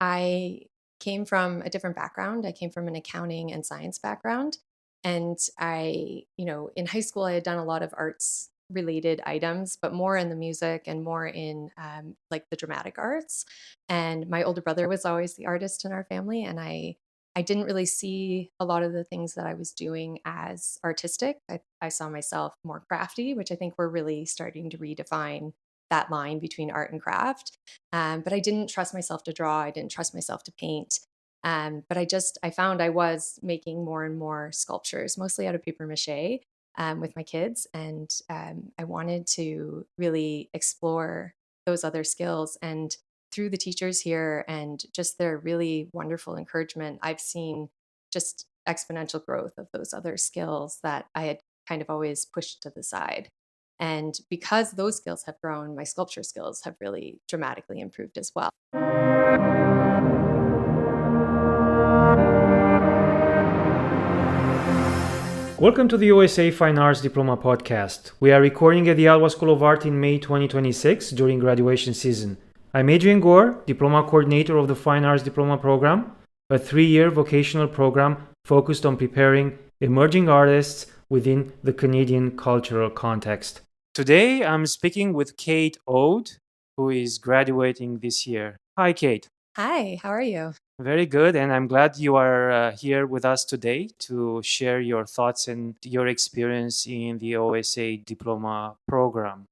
I came from a different background. I came from an accounting and science background. And in high school, I had done a lot of arts related items, but more in the music and more in like the dramatic arts. And my older brother was always the artist in our family. And I didn't really see a lot of the things that I was doing as artistic. I saw myself more crafty, which I think we're really starting to redefine that line between art and craft. But I didn't trust myself to draw. I didn't trust myself to paint. But I found I was making more and more sculptures, mostly out of paper mache, with my kids. And I wanted to really explore those other skills. And through the teachers here and just their really wonderful encouragement, I've seen just exponential growth of those other skills that I had kind of always pushed to the side. And because those skills have grown, my sculpture skills have really dramatically improved as well. Welcome to the OSA Fine Arts Diploma podcast. We are recording at the Alba School of Art in May 2026 during graduation season. I'm Adrian Gore, Diploma Coordinator of the Fine Arts Diploma Program, a 3-year vocational program focused on preparing emerging artists within the Canadian cultural context. Today, I'm speaking with Kate Ode, who is graduating this year. Hi, Kate. Hi, how are you? Very good, and I'm glad you are here with us today to share your thoughts and your experience in the OSA Diploma Program.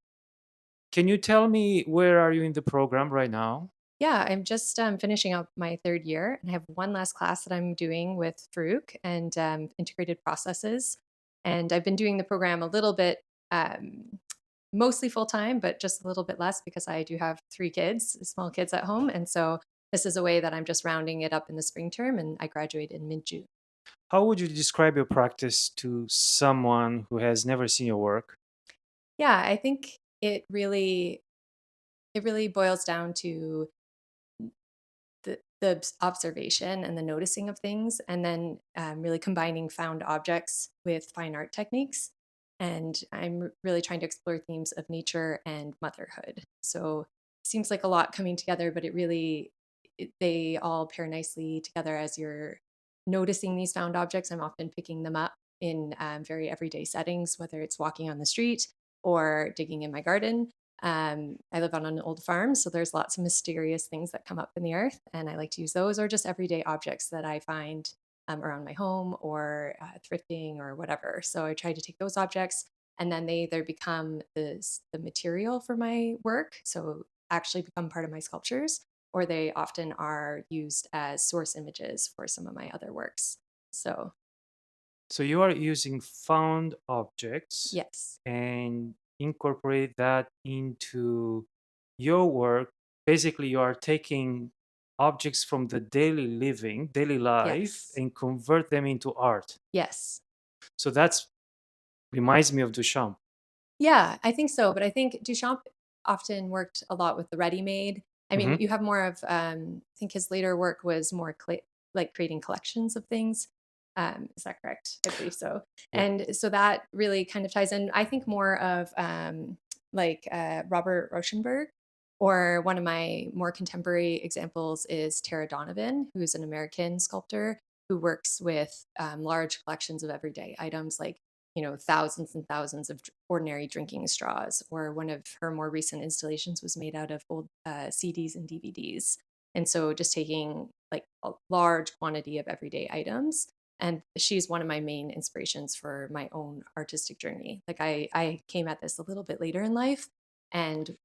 Can you tell me where are you in the program right now? Yeah, I'm just finishing up my 3rd year, and I have one last class that I'm doing with Farouk and integrated processes. And I've been doing the program a little bit, mostly full time, but just a little bit less because I do have 3 kids, small kids at home. And so this is a way that I'm just rounding it up in the spring term, and I graduate in mid-June. How would you describe your practice to someone who has never seen your work? Yeah, I think it really boils down to the observation and the noticing of things, and then really combining found objects with fine art techniques. And I'm really trying to explore themes of nature and motherhood. So it seems like a lot coming together, but they all pair nicely together as you're noticing these found objects. I'm often picking them up in very everyday settings, whether it's walking on the street or digging in my garden. I live on an old farm, so there's lots of mysterious things that come up in the earth, and I like to use those or just everyday objects that I find around my home or thrifting or whatever. So I try to take those objects, and then they either become the material for my work, so actually become part of my sculptures, or they often are used as source images for some of my other works. So So you are using found objects yes, and incorporate that into your work. Basically, you are taking objects from the daily living, daily life, yes, and convert them into art. yes. So that's reminds me of Duchamp. Yeah, I think so, but I think Duchamp often worked a lot with the ready-made. I mean, Mhm. you have more of, I think his later work was more like creating collections of things. Is that correct? I believe so. Yeah. And so that really kind of ties in. I think more of Robert Rauschenberg, or one of my more contemporary examples is Tara Donovan, who's an American sculptor who works with large collections of everyday items like thousands and thousands of ordinary drinking straws. Or one of her more recent installations was made out of old CDs and DVDs. And so just taking like a large quantity of everyday items. And she's one of my main inspirations for my own artistic journey. Like I came at this a little bit later in life, and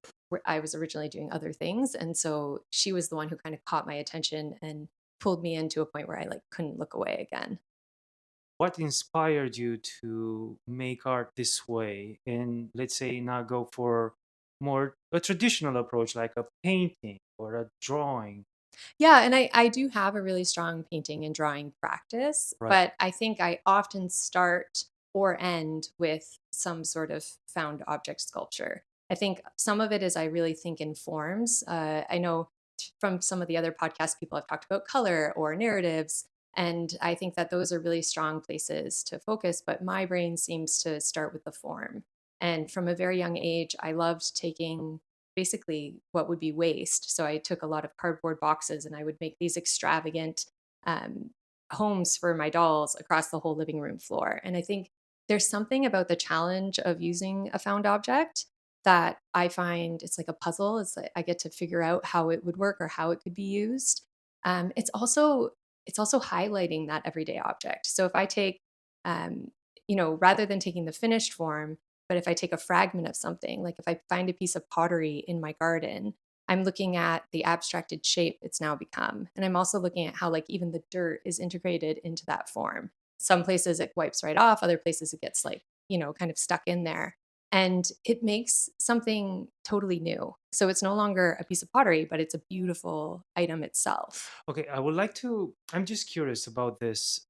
I was originally doing other things. And so she was the one who kind of caught my attention and pulled me into a point where I like couldn't look away again. What inspired you to make art this way and let's say not go for more a traditional approach like a painting or a drawing? Yeah, and I do have a really strong painting and drawing practice, Right. but I think I often start or end with some sort of found object sculpture. I think some of it is I really think in forms. I know from some of the other podcast people have talked about color or narratives, and I think that those are really strong places to focus, but my brain seems to start with the form. And from a very young age, I loved taking basically what would be waste. So I took a lot of cardboard boxes and I would make these extravagant um, homes for my dolls across the whole living room floor. And I think there's something about the challenge of using a found object that I find it's like a puzzle. It's like I get to figure out how it would work or how it could be used. It's also highlighting that everyday object. So if I take, um, rather than taking the finished form, but if I take a fragment of something, like if I find a piece of pottery in my garden, I'm looking at the abstracted shape it's now become. And I'm also looking at how, like, even the dirt is integrated into that form. Some places it wipes right off, other places it gets, like, kind of stuck in there. And it makes something totally new. So it's no longer a piece of pottery, but it's a beautiful item itself. Okay, I would like to. I'm just curious about this.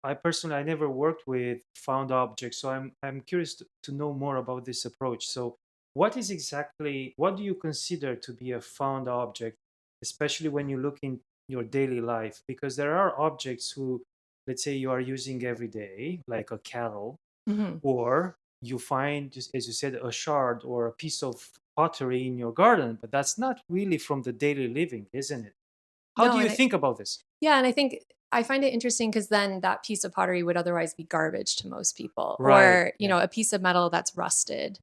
I personally, I never worked with found objects, so I'm curious to know more about this approach. So, what do you consider to be a found object, especially when you look in your daily life? Because there are objects who, let's say, you are using every day, like a kettle, Mhm. or you find, just as you said, a shard or a piece of pottery in your garden, but that's not really from the daily living, isn't it? How do No, you and I think about this? Yeah, and I think I find it interesting because then that piece of pottery would otherwise be garbage to most people, Right. or Yeah. a piece of metal that's rusted.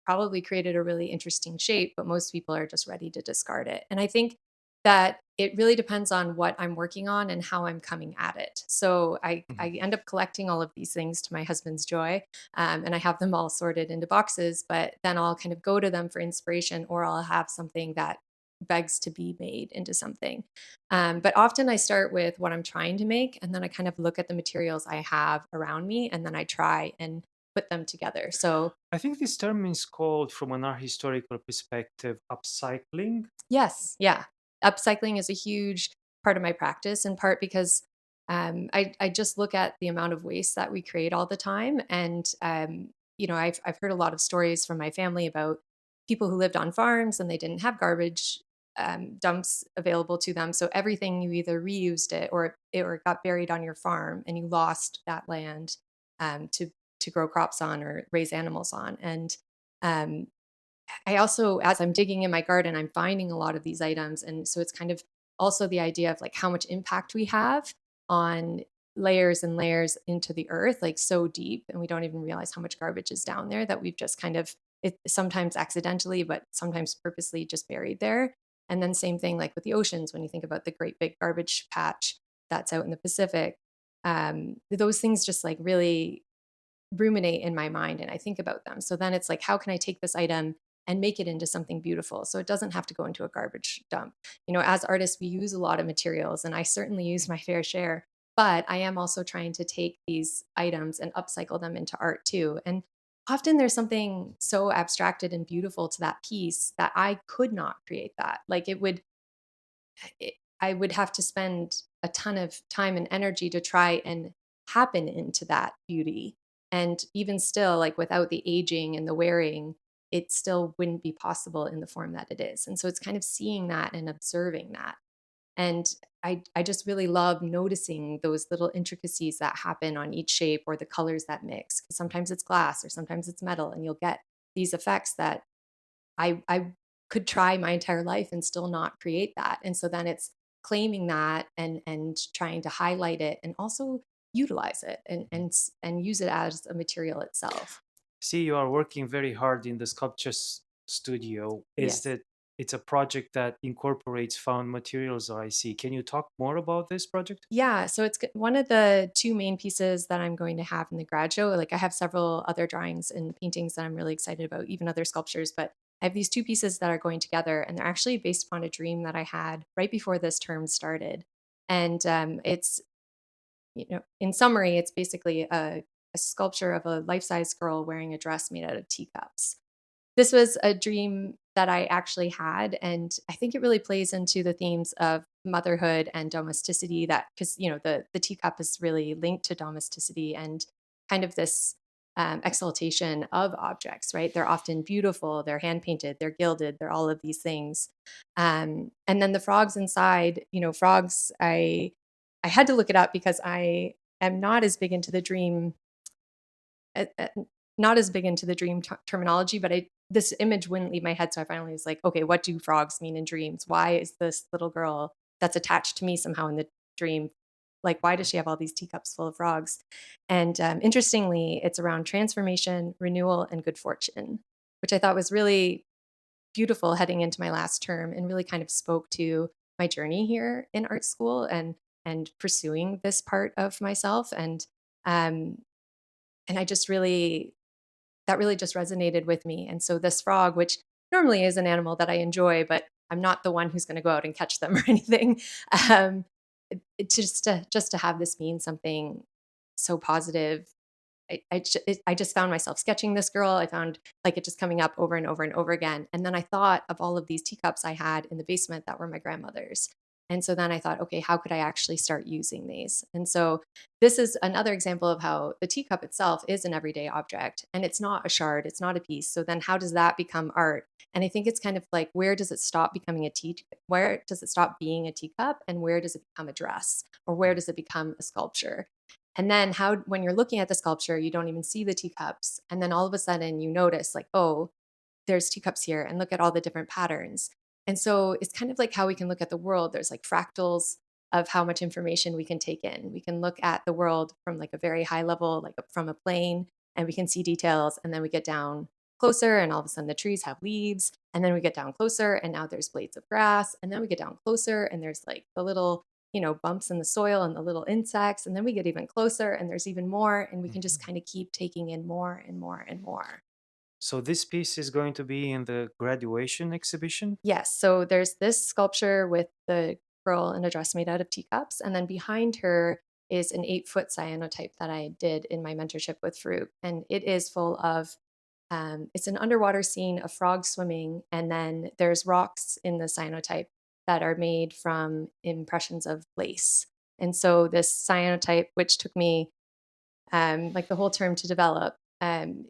Probably created a really interesting shape, but most people are just ready to discard it. And I think that it really depends on what I'm working on and how I'm coming at it. So I Mhm. end up collecting all of these things to my husband's joy, and I have them all sorted into boxes. But then I'll kind of go to them for inspiration, or I'll have something that begs to be made into something. But often I start with what I'm trying to make, and then I kind of look at the materials I have around me, and then I try and put them together. So, I think this term is called, from an art historical perspective, upcycling. yes, yeah, upcycling is a huge part of my practice, in part because I just look at the amount of waste that we create all the time, and I've heard a lot of stories from my family about people who lived on farms and they didn't have garbage dumps available to them. So everything, you either reused it or got buried on your farm, and you lost that land to grow crops on or raise animals on. And um, I also, as I'm digging in my garden, I'm finding a lot of these items. And so it's kind of also the idea of like how much impact we have on layers and layers into the earth, like so deep. And we don't even realize how much garbage is down there that we've just kind of, sometimes accidentally, but sometimes purposely just buried there. And then same thing like with the oceans, when you think about the great big garbage patch that's out in the Pacific, those things just like really ruminate in my mind and I think about them. So then it's like, how can I take this item and make it into something beautiful? So it doesn't have to go into a garbage dump. As artists, we use a lot of materials, and I certainly use my fair share. But I am also trying to take these items and upcycle them into art too. And often there's something so abstracted and beautiful to that piece that I could not create that. Like I would have to spend a ton of time and energy to try and happen into that beauty. And even still, like without the aging and the wearing, it still wouldn't be possible in the form that it is. And so it's kind of seeing that and observing that. And I just really love noticing those little intricacies that happen on each shape or the colors that mix. Because sometimes it's glass or sometimes it's metal, and you'll get these effects that I could try my entire life and still not create that. And so then it's claiming that and trying to highlight it and also utilize it and use it as a material itself. See, you are working very hard in the studio. Is Yes. that it's a project that incorporates found materials, I see. Can you talk more about this project? Yeah, so it's one of the two main pieces that I'm going to have in the grad show. Like I have several other drawings and paintings that I'm really excited about, even other sculptures, but I have these two pieces that are going together, and they're actually based upon a dream that I had right before this term started. And it's in summary, it's basically a sculpture of a life-size girl wearing a dress made out of teacups. This was a dream that I actually had, and I think it really plays into the themes of motherhood and domesticity, that because the teacup is really linked to domesticity and kind of this exaltation of objects, right? They're often beautiful, they're hand painted, they're gilded, they're all of these things. And then the frogs inside, frogs, I had to look it up because I am not as big into the dream, uh, uh, not as big into the dream terminology, but this image wouldn't leave my head. So I finally was like, okay, what do frogs mean in dreams? Why is this little girl that's attached to me somehow in the dream? Like, why does she have all these teacups full of frogs? And interestingly, it's around transformation, renewal, and good fortune, which I thought was really beautiful heading into my last term and really kind of spoke to my journey here in art school and pursuing this part of myself. Um and I just really that really just resonated with me. And so this frog, which normally is an animal that I enjoy, but I'm not the one who's going to go out and catch them or anything. Um, just to have this mean something so positive. I just found myself sketching this girl. I found like it just coming up over and over and over again. And then I thought of all of these teacups I had in the basement that were my grandmother's. And so then I thought, okay, how could I actually start using these? And so this is another example of how the teacup itself is an everyday object and it's not a shard, it's not a piece. So then how does that become art? And I think it's kind of like, where does it stop becoming a tea? Where does it stop being a teacup and where does it become a dress or where does it become a sculpture? And then how when you're looking at the sculpture, you don't even see the teacups. And then all of a sudden you notice like, oh, there's teacups here and look at all the different patterns. And so it's kind of like how we can look at the world. There's like fractals of how much information we can take in. We can look at the world from like a very high level, like from a plane, and we can see details. And then we get down closer, and all of a sudden the trees have leaves. And then we get down closer, and now there's blades of grass. And then we get down closer, and there's like the little bumps in the soil and the little insects. And then we get even closer, and there's even more. And we can just Mhm. kind of keep taking in more and more and more. So this piece is going to be in the graduation exhibition? Yes. So there's this sculpture with the girl in a dress made out of teacups. And then behind her is an 8-foot cyanotype that I did in my mentorship with Farouk. And it is full of, it's an underwater scene of frogs swimming. And then there's rocks in the cyanotype that are made from impressions of lace. And so this cyanotype, which took me like the whole term to develop,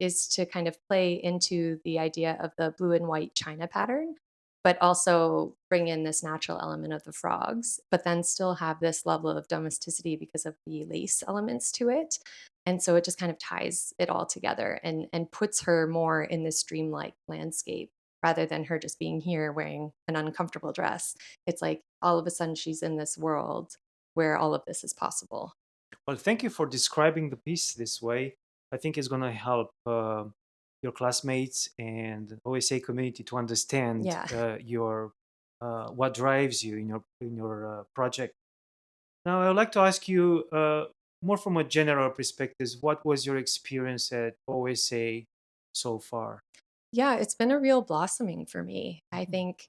is to kind of play into the idea of the blue and white china pattern, but also bring in this natural element of the frogs, but then still have this level of domesticity because of the lace elements to it. And so it just kind of ties it all together and puts her more in this dreamlike landscape rather than her just being here wearing an uncomfortable dress. It's like all of a sudden she's in this world where all of this is possible. Well, thank you for describing the piece this way. I think it's going to help your classmates and OSA community to understand Yeah. your what drives you in your project. Now, I would like to ask you more from a general perspective. What was your experience at OSA so far? Yeah, it's been a real blossoming for me. I Mhm. think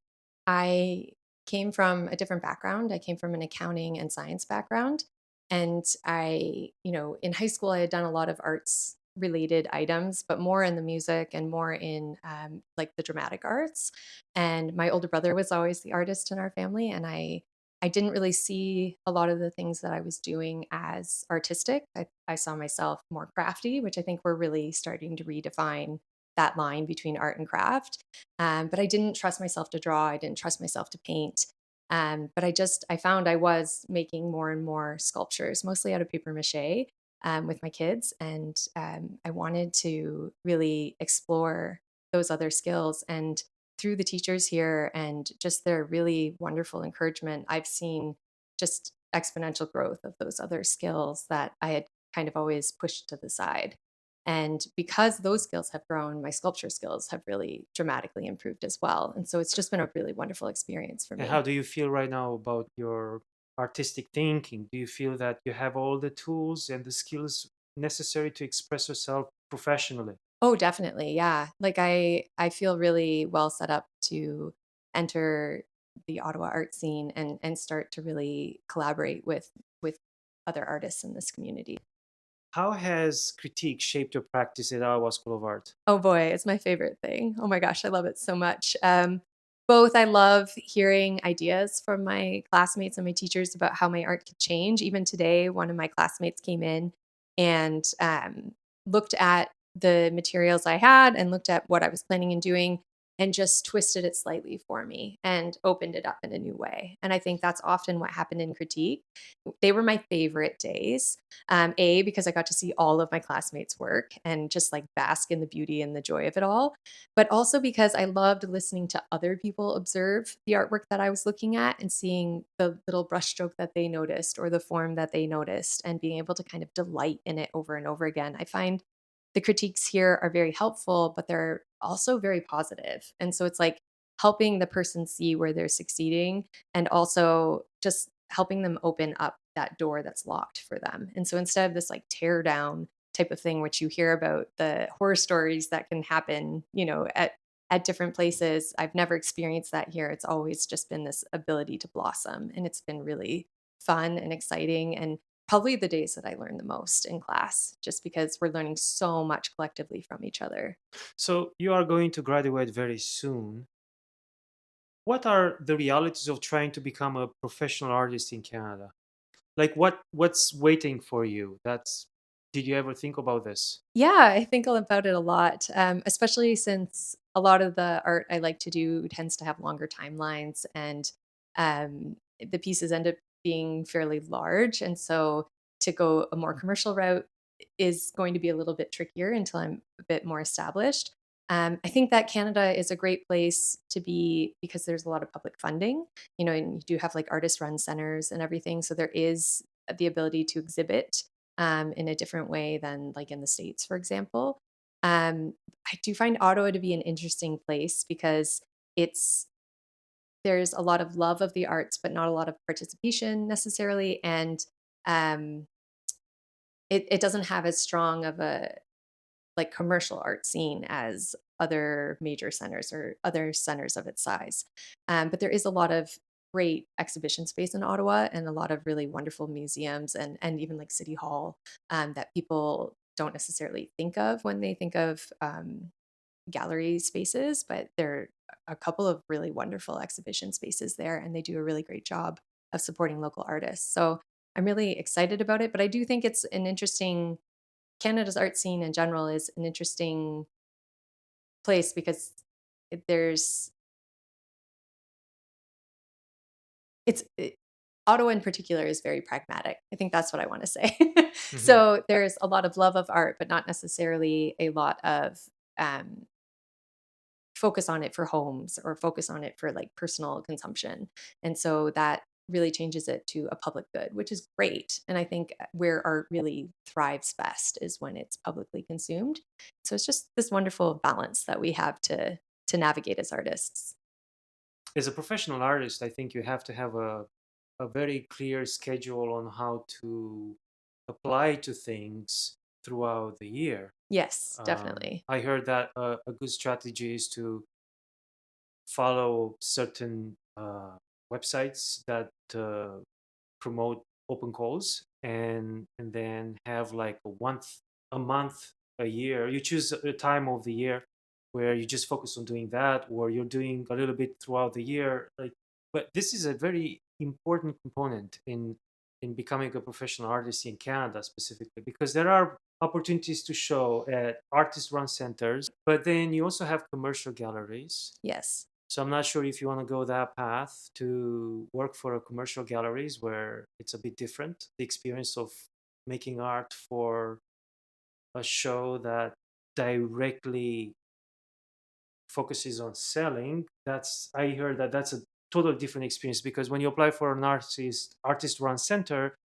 I came from a different background. I came from an accounting and science background. And in high school, I had done a lot of arts related items, but more in the music and more in like the dramatic arts. And my older brother was always the artist in our family. And I didn't really see a lot of the things that I was doing as artistic. I saw myself more crafty, which I think we're really starting to redefine that line between art and craft. But I didn't trust myself to draw. I didn't trust myself to paint. But I found I was making more and more sculptures, mostly out of paper mache, with my kids. And I wanted to really explore those other skills. And through the teachers here and just their really wonderful encouragement, I've seen just exponential growth of those other skills that I had kind of always pushed to the side. And because those skills have grown, my sculpture skills have really dramatically improved as well. And so it's just been a really wonderful experience for And how me. do you feel right now about your artistic thinking? Do you feel that you have all the tools and the skills necessary to express yourself professionally? Oh, definitely. Yeah. Like I feel really well set up to enter the Ottawa art scene and start to really collaborate with other artists in this community. How has critique shaped your practice at Iowa School of Art? Oh boy, it's my favorite thing. Oh my gosh, I love it so much. Both I love hearing ideas from my classmates and my teachers about how my art could change. Even today, one of my classmates came in and looked at the materials I had and looked at what I was planning on doing and just twisted it slightly for me and opened it up in a new way. And I think that's often what happened in critique. They were my favorite days. Because I got to see all of my classmates' work and just like bask in the beauty and the joy of it all, but also because I loved listening to other people observe the artwork that I was looking at and seeing the little brushstroke that they noticed or the form that they noticed and being able to kind of delight in it over and over again. I find the critiques here are very helpful, but they're also very positive. And so it's like helping the person see where they're succeeding and also just helping them open up that door that's locked for them. And so instead of this like tear down type of thing, which you hear about the horror stories that can happen, at different places, I've never experienced that here. It's always just been this ability to blossom. And it's been really fun and exciting. And probably the days that I learn the most in class, just because we're learning so much collectively from each other. So you are going to graduate very soon. What are the realities of trying to become a professional artist in Canada? Like what's waiting for you? Did you ever think about this? Yeah, I think about it a lot, especially since a lot of the art I like to do tends to have longer timelines and the pieces end up being fairly large. And so to go a more commercial route is going to be a little bit trickier until I'm a bit more established. I think that Canada is a great place to be because there's a lot of public funding, and you do have like artist run centers and everything. So there is the ability to exhibit in a different way than like in the States, for example. Um, I do find Ottawa to be an interesting place because it's there's a lot of love of the arts, but not a lot of participation necessarily, and um, it doesn't have as strong of a like commercial art scene as other major centers or other centers of its size. But there is a lot of great exhibition space in Ottawa and a lot of really wonderful museums and even like City Hall that people don't necessarily think of when they think of gallery spaces, but there are a couple of really wonderful exhibition spaces there, and they do a really great job of supporting local artists. So I'm really excited about it, but I do think it's an interesting Canada's art scene in general is an interesting place because there's Ottawa in particular is very pragmatic. I think that's what I want to say. Hmm. So there's a lot of love of art, but not necessarily a lot of um, focus on it for homes or focus on it for like personal consumption. And so that really changes it to a public good, which is great. And I think where art really thrives best is when it's publicly consumed. So it's just this wonderful balance that we have to navigate as artists. As a professional artist, I think you have to have a very clear schedule on how to apply to things throughout the year. Yes, definitely. I heard that a good strategy is to follow certain websites that promote open calls, and then have like a month, a year. You choose a time of the year where you just focus on doing that, or you're doing a little bit throughout the year. Like, but this is a very important component in becoming a professional artist in Canada specifically, because there are opportunities to show at artist run centers, but then you also have commercial galleries. Yes. So I'm not sure if you want to go that path to work for a commercial galleries where it's a bit different. The experience of making art for a show that directly focuses on selling, that's I heard that that's a totally different experience, because when you apply for an artist run center,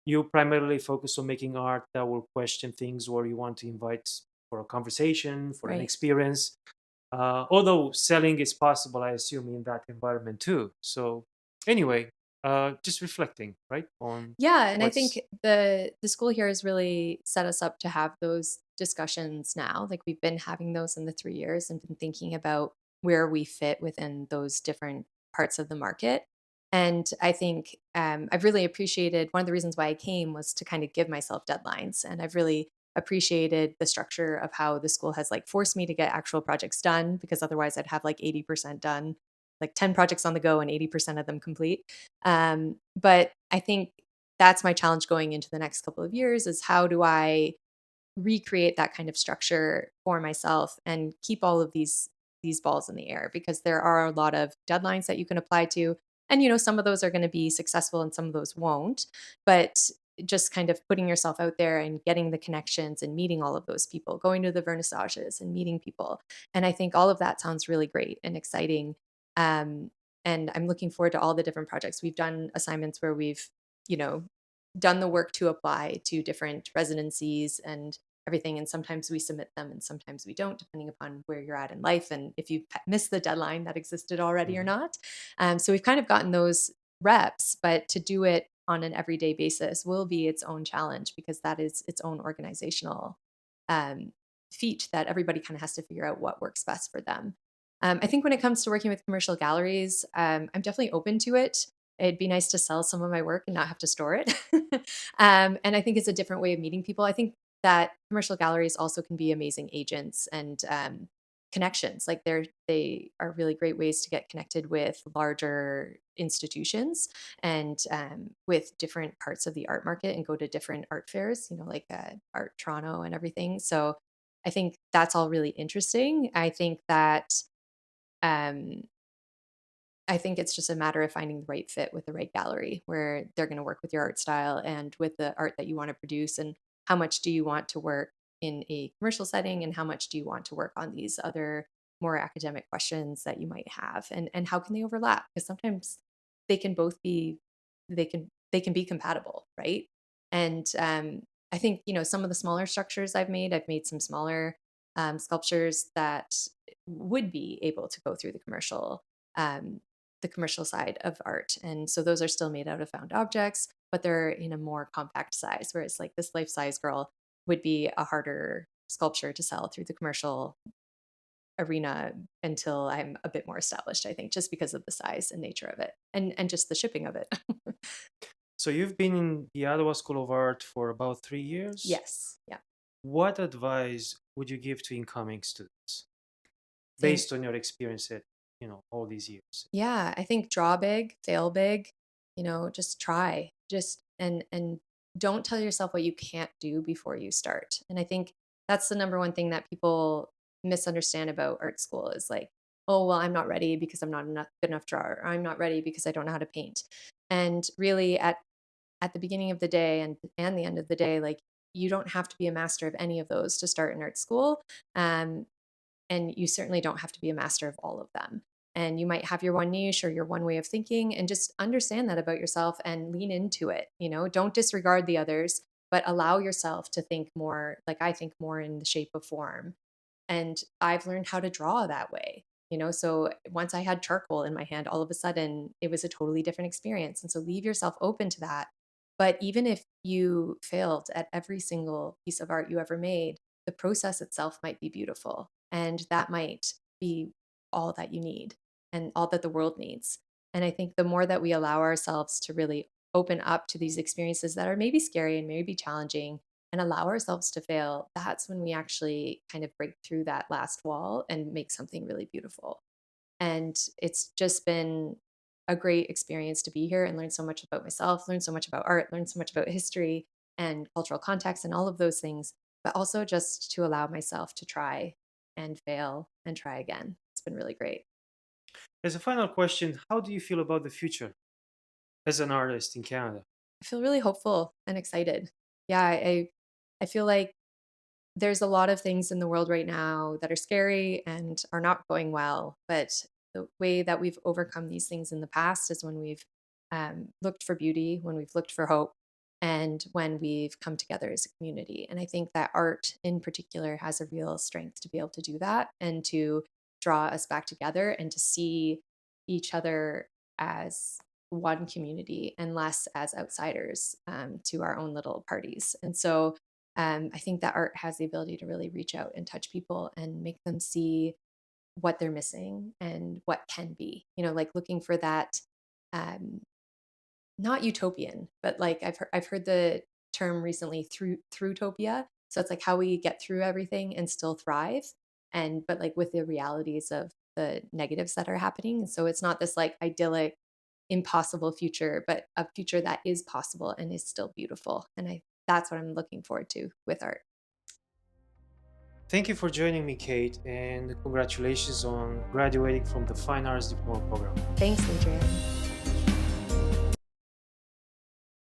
you primarily focus on making art that will question things, or you want to invite for a conversation, for an Right. experience. Although selling is possible, I assume, in that environment too. So anyway, just reflecting, right, on Yeah, and I think what's. the school here has really set us up to have those discussions now. Like we've been having those in the 3 years and been thinking about where we fit within those different parts of the market. And I think I've really appreciated one of the reasons why I came was to kind of give myself deadlines. And I've really appreciated the structure of how the school has like forced me to get actual projects done because otherwise I'd have like 80% done, like 10 projects on the go and 80% of them complete. But I think that's my challenge going into the next couple of years is how do I recreate that kind of structure for myself and keep all of these these balls in the air, because there are a lot of deadlines that you can apply to. And, some of those are going to be successful and some of those won't. But just kind of putting yourself out there and getting the connections and meeting all of those people, going to the vernissages and meeting people. And I think all of that sounds really great and exciting. Um, and I'm looking forward to all the different projects. We've done assignments where we've, you know, done the work to apply to different residencies and everything. And sometimes we submit them and sometimes we don't, depending upon where you're at in life and if you've missed the deadline that existed already or Mhm. not. So we've kind of gotten those reps, but to do it on an everyday basis will be its own challenge, because that is its own organizational um, feat that everybody kind of has to figure out what works best for them. I think when it comes to working with commercial galleries, I'm definitely open to it. It'd be nice to sell some of my work and not have to store it. And I think it's a different way of meeting people. I think that commercial galleries also can be amazing agents and connections. Like they are really great ways to get connected with larger institutions and with different parts of the art market and go to different art fairs, like Art Toronto and everything. So I think that's all really interesting. Um, I think it's just a matter of finding the right fit with the right gallery where they're going to work with your art style and with the art that you want to produce, and how much do you want to work in a commercial setting and how much do you want to work on these other more academic questions that you might have, and how can they overlap, because sometimes they can both be they can be compatible, right? And I think some of the smaller structures I've made some smaller sculptures that would be able to go through um, the commercial side of art. And so those are still made out of found objects, but they're in a more compact size, whereas like this life size girl would be a harder sculpture to sell through the commercial arena until I'm a bit more established, I think, just because of the size and nature of it and just the shipping of it. So you've been in the Ottawa School of Art for about 3 years. Yes. Yeah. What advice would you give to incoming students Think based on your experience at, all these years? Yeah, I think draw big, fail big, just try. Just and don't tell yourself what you can't do before you start. And I think that's the number one thing that people misunderstand about art school is like, oh, well, I'm not ready because I'm not enough good enough drawer, or I'm not ready because I don't know how to paint. And really at the beginning of the day and the end of the day, like you don't have to be a master of any of those to start in art school. Um, and you certainly don't have to be a master of all of them. And you might have your one niche or your one way of thinking, and just understand that about yourself and lean into it. Don't disregard the others, but allow yourself to think more, like I think more in the shape of form. And I've learned how to draw that way. So once I had charcoal in my hand, all of a sudden it was a totally different experience. And so leave yourself open to that. But even if you failed at every single piece of art you ever made, the process itself might be beautiful. And that might be all that you need and all that the world needs. And I think the more that we allow ourselves to really open up to these experiences that are maybe scary and maybe challenging, and allow ourselves to fail, that's when we actually kind of break through that last wall and make something really beautiful. And it's just been a great experience to be here and learn so much about myself, learn so much about art, learn so much about history and cultural context and all of those things, but also just to allow myself to try and fail and try again. It's been really great. As a final question, how do you feel about the future as an artist in Canada? I feel really hopeful and excited. Yeah, I feel like there's a lot of things in the world right now that are scary and are not going well. But the way that we've overcome these things in the past is when we've looked for beauty, when we've looked for hope, and when we've come together as a community. And I think that art in particular has a real strength to be able to do that and to draw us back together and to see each other as one community and less as outsiders to our own little parties. And so I think that art has the ability to really reach out and touch people and make them see what they're missing and what can be. Like looking for that, um, not utopian, but like I've heard the term recently through utopia. So it's like how we get through everything and still thrive, and but like with the realities of the negatives that are happening. And so it's not this like idyllic, impossible future, but a future that is possible and is still beautiful. And that's what I'm looking forward to with art. Thank you for joining me, Kate, and congratulations on graduating from the Fine Arts Diploma Program. Thanks, Adrian.